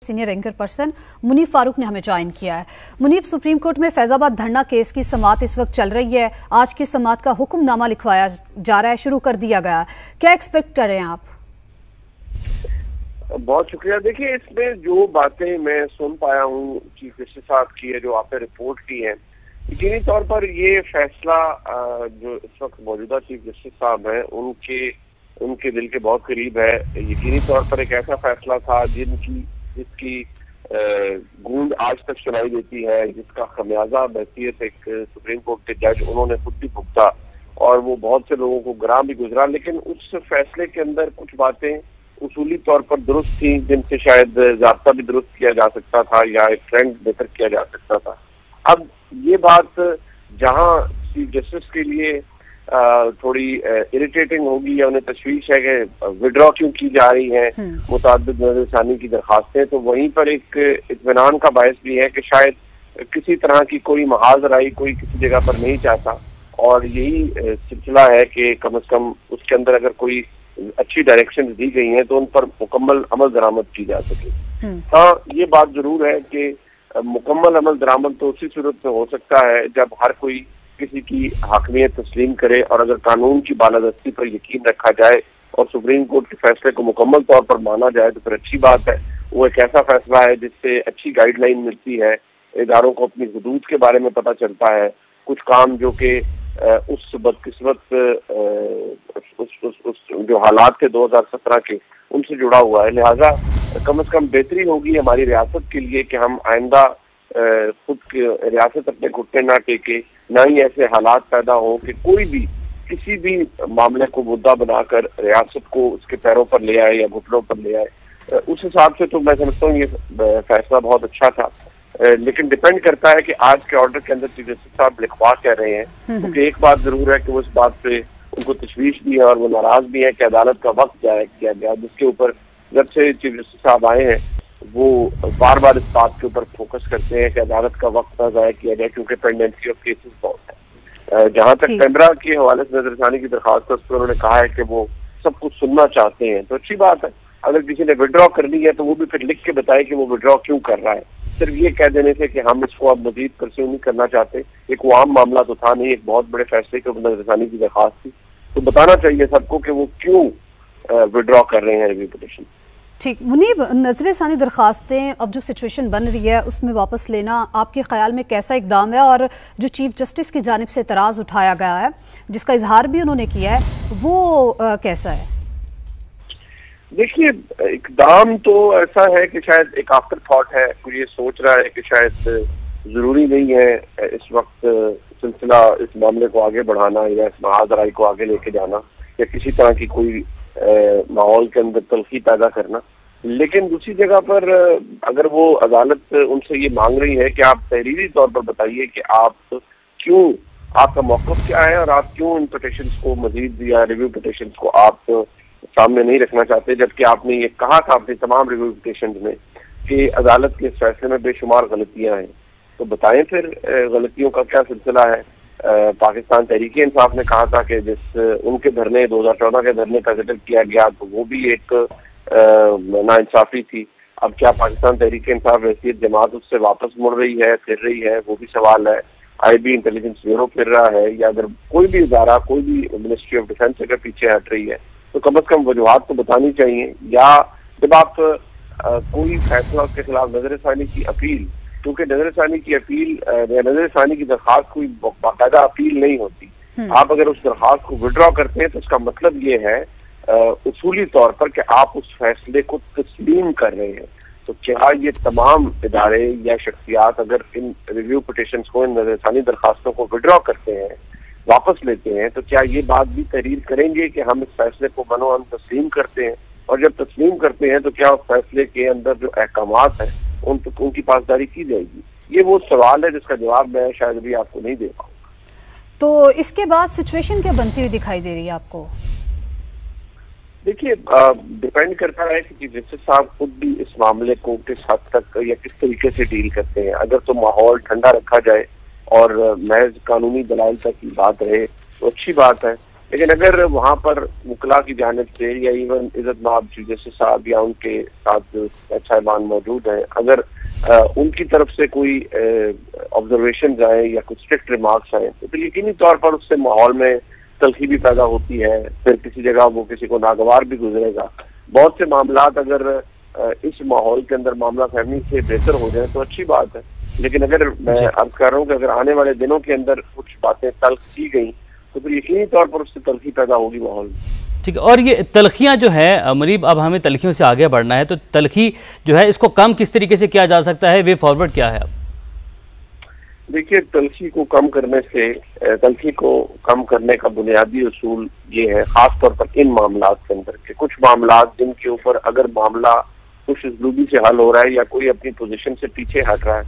Senior anchor person Munib Farooq ने हमें join किया है। मुनीब, सुप्रीम कोर्ट में फैजाबाद धरना केस की समाअत इस वक्त चल रही है। आज की समाअत का हुक्मनामा लिखवाया जा रहा है, शुरू कर दिया गया। क्या एक्सपेक्ट कर रहे हैं आप? बहुत शुक्रिया। देखिए, इसमें जो बातें मैं सुन पाया हूँ चीफ जस्टिस साहब की है, जो आपने रिपोर्ट की है, यकीनी तौर पर ये फैसला जो इस वक्त मौजूदा चीफ जस्टिस साहब हैं उनके दिल के बहुत करीब है। यकीनी तौर पर एक ऐसा फैसला था जिसकी गूंज आज तक सुनाई देती है, जिसका खमियाजा बहसीयत एक सुप्रीम कोर्ट के जज उन्होंने खुद भी भुगता और वो बहुत से लोगों को गिरा भी गुजरा। लेकिन उस फैसले के अंदर कुछ बातें उसूली तौर पर दुरुस्त थी, जिनसे शायद ज़ाब्ता भी दुरुस्त किया जा सकता था या एक ट्रेंड बेहतर किया जा सकता था। अब ये बात जहां चीफ जस्टिस के लिए थोड़ी इरिटेटिंग होगी या उन्हें तशवीश है कि विड्रॉ क्यों की जा रही है मुताद्दिद नज़रसानी की दरखास्तें, तो वहीं पर एक इत्मीनान का बायस भी है कि शायद किसी तरह की कोई महाजराई कोई किसी जगह पर नहीं चाहता और यही सिलसिला है कि कम से कम उसके अंदर अगर कोई अच्छी डायरेक्शन दी गई हैं तो उन पर मुकम्मल अमल दरामद की जा सके। हाँ, ये बात जरूर है कि मुकम्मल अमल दरामद तो उसी सूरत में हो सकता है जब हर कोई किसी की हाकमियत तस्लीम करे और अगर कानून की बालादस्ती पर यकीन रखा जाए और सुप्रीम कोर्ट के फैसले को मुकम्मल तौर पर माना जाए तो फिर अच्छी बात है। वो एक ऐसा फैसला है जिससे अच्छी गाइडलाइन मिलती है, इदारों को अपनी हुदूद के बारे में पता चलता है, कुछ काम जो कि उस बदकिस्मत उस जो हालात थे 2017 के उनसे जुड़ा हुआ है। लिहाजा कम से कम बेहतरी होगी हमारी रियासत के लिए कि हम आइंदा खुद रियासत अपने घुटने ना टेके, ना ही ऐसे हालात पैदा हो कि कोई भी किसी भी मामले को मुद्दा बनाकर रियासत को उसके पैरों पर ले आए या घुटनों पर ले आए। उस हिसाब से तो मैं समझता हूँ ये फैसला बहुत अच्छा था। लेकिन डिपेंड करता है कि आज के ऑर्डर के अंदर चीफ जस्टिस साहब लिखवा कह रहे हैं, क्योंकि एक बात जरूर है कि वो इस बात पे उनको तशवीश भी है और वो नाराज भी है कि अदालत का वक्त जाया किया गया, जिसके ऊपर जब से चीफ जस्टिस साहब आए हैं वो बार बार इस बात के ऊपर फोकस करते हैं कि अदालत का वक्त ना जाया किया जाए, क्योंकि पेंडेंसी ऑफ केसेस बहुत है। जहाँ तक पेमरा के हवाले से नजरसानी की दरखास्त उस पर उन्होंने कहा है कि वो सब कुछ सुनना चाहते हैं, तो अच्छी बात है। अगर किसी ने विड्रॉ कर ली है तो वो भी फिर लिख के बताए कि वो विड्रॉ क्यों कर रहा है। सिर्फ ये कह देने से कि हम इसको अब मजीद परस्यू नहीं करना चाहते, एक वो आम मामला तो था नहीं, एक बहुत बड़े फैसले के ऊपर नजरसानी की दरखास्त थी, तो बताना चाहिए सबको कि वो क्यों विड्रॉ कर रहे हैं रिव्यू पिटीशन। ठीक, मुनीब, नजरसानी दरखास्तें अब जो सिचुएशन बन रही है उसमें वापस लेना आपके ख्याल में कैसा इकदाम है, और जो चीफ जस्टिस की जानिब से एतराज़ उठाया गया है जिसका इजहार भी उन्होंने किया है वो कैसा है? देखिए, इकदाम तो ऐसा है कि शायद एक आफ्टर थॉट है, कोई ये सोच रहा है कि शायद जरूरी नहीं है इस वक्त सिलसिला इस मामले को आगे बढ़ाना या इस महाजराई को आगे लेके जाना या किसी तरह की कोई माहौल के अंदर तल्खी पैदा करना। लेकिन दूसरी जगह पर अगर वो अदालत उनसे ये मांग रही है कि आप तहरीरी तौर पर बताइए कि आप क्यों, आपका मौक़िफ़ क्या है और आप क्यों इन पिटीशंस को मजीद या रिव्यू पिटीशंस को आप सामने नहीं रखना चाहते, जबकि आपने ये कहा था अपनी तमाम रिव्यू पिटीशंस में कि अदालत के इस फैसले में बेशुमार गलतियां हैं, तो बताएं फिर गलतियों का क्या सिलसिला है। पाकिस्तान तहरीक इंसाफ ने कहा था कि जिस उनके धरने 2014 के धरने का जिक्र किया गया तो वो भी एक नाइंसाफी थी। अब क्या पाकिस्तान तहरीक इंसाफ हैसियत जमात उससे वापस मुड़ रही है, फिर रही है, वो भी सवाल है। IB इंटेलिजेंस ब्यूरो फिर रहा है, या अगर कोई भी इदारा, कोई भी मिनिस्ट्री ऑफ डिफेंस अगर पीछे हट रही है तो कम से कम वजूहात तो बतानी चाहिए। या जब आप कोई फैसला उसके खिलाफ नजरसानी की अपील, क्योंकि नजरसानी की अपील या नजरसानी की दरखास्त कोई बाकायदा अपील नहीं होती, आप अगर उस दरखास्त को विड्रॉ करते हैं तो उसका मतलब ये है उसूली तौर पर कि आप उस फैसले को तस्लीम कर रहे हैं। तो क्या ये तमाम इदारे या शख्सियात अगर इन रिव्यू पिटीशंस को, इन नजरसानी दरखास्तों को विड्रॉ करते हैं, वापस लेते हैं, तो क्या ये बात भी तहरीर करेंगे कि हम इस फैसले को मनोअन तस्लीम करते हैं, और जब तस्लीम करते हैं तो क्या उस फैसले के अंदर जो अहकामात हैं उनकी पासदारी की जाएगी? ये वो सवाल है जिसका जवाब मैं शायद अभी आपको नहीं दे पाऊंगा। तो इसके बाद सिचुएशन क्या बनती हुई दिखाई दे रही है आपको? देखिए, डिपेंड करता है कि चीफ जस्टिस साहब खुद भी इस मामले को किस हद तक या किस तरीके से डील करते हैं। अगर तो माहौल ठंडा रखा जाए और महज कानूनी दलाइल तक की बात रहे तो अच्छी बात है, لیکن اگر وہاں پر وکلا کی جانب سے یا ایون عزت مآب چیف جسٹس صاحب یا ان کے ساتھ صاحبان موجود ہیں، اگر ان کی طرف سے کوئی آبزرویشنز آئیں یا کچھ اسٹرکٹ ریمارکس آئیں تو یقینی طور پر اس سے ماحول میں تلخی بھی پیدا ہوتی ہے، پھر کسی جگہ وہ کسی کو ناگوار بھی گزرے گا۔ بہت سے معاملات اگر اس ماحول کے اندر معاملہ فہمی سے بہتر ہو جائیں تو اچھی بات ہے، لیکن اگر میں عرض کر رہا ہوں کہ اگر آنے والے دنوں کے اندر کچھ باتیں تلخ کی گئیں تو پھر یقینی طور پر اس سے تلخی پیدا ہوگی ماحول میں۔ ٹھیک ہے، اور یہ تلخیاں جو ہے منیب، اب ہمیں تلخیوں سے آگے بڑھنا ہے، تو تلخی جو ہے اس کو کم کس طریقے سے کیا جا سکتا ہے؟ وے فارورڈ کیا ہے اب؟ دیکھیے، تلخی کو کم کرنے کا بنیادی اصول یہ ہے، خاص طور پر ان معاملات کے اندر، کہ کچھ معاملات جن کے اوپر اگر معاملہ کچھ اسلوبی سے حل ہو رہا ہے یا کوئی اپنی پوزیشن سے پیچھے ہٹ رہا ہے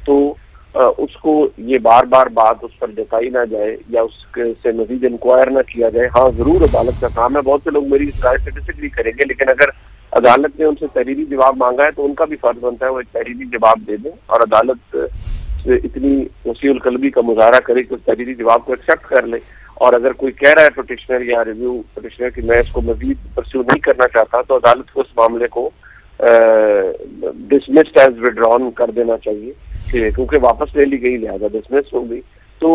تو اس کو یہ بار بار بات اس پر جتائی نہ جائے یا اس سے مزید انکوائر نہ کیا جائے۔ ہاں ضرور عدالت کا کام ہے، بہت سے لوگ میری اس رائے سے ڈس ایگری کریں گے، لیکن اگر عدالت نے ان سے تحریری جواب مانگا ہے تو ان کا بھی فرض بنتا ہے وہ ایک تحریری جواب دے دیں، اور عدالت اتنی وسیع القلبی کا مظاہرہ کرے کہ اس تحریری جواب کو ایکسیپٹ کر لے، اور اگر کوئی کہہ رہا ہے پٹیشنر یا ریویو پٹیشنر کہ میں اس کو مزید پرسیو نہیں کرنا چاہتا تو عدالت کو اس معاملے کو ڈسمسڈ ایز وڈران کر دینا چاہیے، کیونکہ واپس لے لی گئی لہٰذا ڈسمس ہو گئی، تو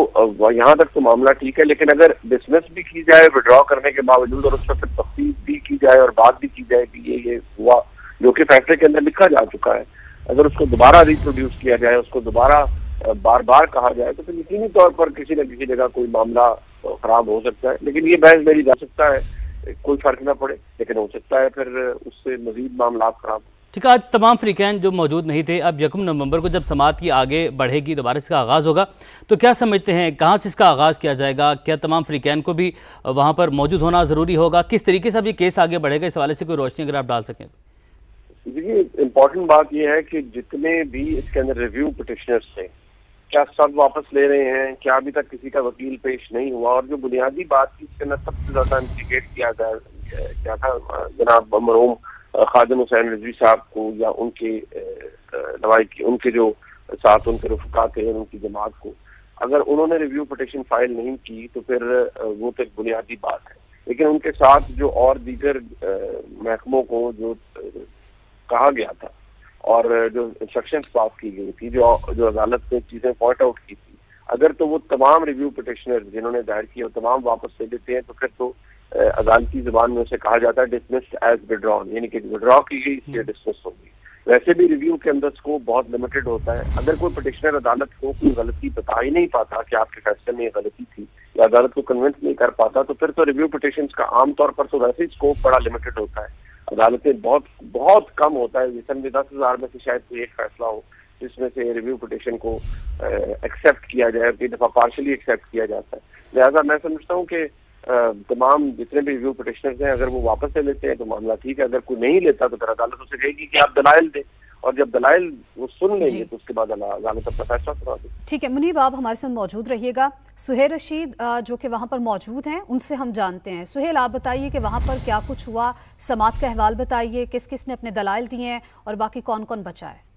یہاں تک تو معاملہ ٹھیک ہے۔ لیکن اگر ڈسمس بھی کی جائے ودرا کرنے کے باوجود اور اس پر پھر تفصیل بھی کی جائے اور بات بھی کی جائے کہ یہ ہوا جو کہ فیصلے کے اندر لکھا جا چکا ہے، اگر اس کو دوبارہ ریپروڈیوس کیا جائے، اس کو دوبارہ بار بار کہا جائے تو پھر یقینی طور پر کسی نہ کسی جگہ کوئی معاملہ خراب ہو سکتا ہے۔ لیکن یہ بحث میری جا سکتا ہے، کوئی فرق نہ پڑے، لیکن ہو سکتا ہے پھر اس سے مزید معاملات خراب۔ ٹھیک ہے، آج تمام فریقین جو موجود نہیں تھے، اب 1 نومبر کو جب سماعت کی آگے بڑھے گی، دوبارہ اس کا آغاز ہوگا، تو کیا سمجھتے ہیں کہاں سے اس کا آغاز کیا جائے گا؟ کیا تمام فریقین کو بھی وہاں پر موجود ہونا ضروری ہوگا؟ کس طریقے سے اب یہ کیس آگے بڑھے گا، اس حوالے سے کوئی روشنی اگر آپ ڈال سکیں؟ دیکھیے، امپورٹنٹ بات یہ ہے کہ جتنے بھی اس کے اندر ریویو پٹیشنرز تھے کیا سب واپس لے رہے ہیں؟ کیا ابھی تک کسی کا وکیل پیش نہیں ہوا؟ اور جو بنیادی بات تھی اس کے اندر سب سے زیادہ انڈیکیٹ کیا تھا جناب مرحوم خادم حسین رضوی صاحب کو یا ان کے ان کے جو ساتھ ان کے رفقا تھے، ان کی جماعت کو، اگر انہوں نے ریویو پٹیشن فائل نہیں کی تو پھر وہ تو ایک بنیادی بات ہے، لیکن ان کے ساتھ جو اور دیگر محکموں کو جو کہا گیا تھا اور جو انسٹرکشنز پاس کی گئی تھی، جو عدالت نے چیزیں پوائنٹ آؤٹ کی تھی، اگر تو وہ تمام ریویو پٹیشنر جنہوں نے دائر کیا وہ تمام واپس لے لیتے ہیں تو پھر تو عدالتی زبان میں اسے کہا جاتا ہے ڈسمسڈ ایز وڈران، یعنی کہ وڈرا کی گئی اس لیے ڈسمس ہوگی۔ ویسے بھی ریویو کے اندر اسکوپ بہت لمیٹڈ ہوتا ہے، اگر کوئی پٹیشنر عدالت کو کوئی غلطی بتا ہی نہیں پاتا کہ آپ کے فیصلے میں یہ غلطی تھی یا عدالت کو کنونس نہیں کر پاتا تو پھر تو ریویو پٹیشنز کا عام طور پر تو ویسے ہی اسکوپ بڑا لمیٹڈ ہوتا ہے، عدالتیں بہت کم ہوتا ہے، جس میں 10,000 میں سے شاید کوئی ایک فیصلہ ہو جس میں سے ریویو پٹیشن کو ایکسیپٹ کیا جائے، کئی دفعہ پارشلی ایکسیپٹ کیا جاتا ہے۔ لہٰذا میں سمجھتا ہوں کہ تمام جتنے بھی ریویو پٹیشنرز ہیں اگر وہ واپس لے لیتے ہیں تو معاملہ ٹھیک ہے، اگر کوئی نہیں لیتا تو پھر عدالت اسے کہے گی کہ آپ دلائل دیں، اور جب دلائل وہ سن لیں گے تو اس کے بعد عدالت اپنا فیصلہ کرا دے۔ ٹھیک ہے منیب، آپ ہمارے ساتھ موجود رہیے گا۔ سہیل رشید جو کہ وہاں پر موجود ہیں ان سے ہم جانتے ہیں۔ سہیل، آپ بتائیے کہ وہاں پر کیا کچھ ہوا، سماعت کا احوال بتائیے، کس کس نے اپنے دلائل دیے ہیں اور باقی کون کون بچا ہے؟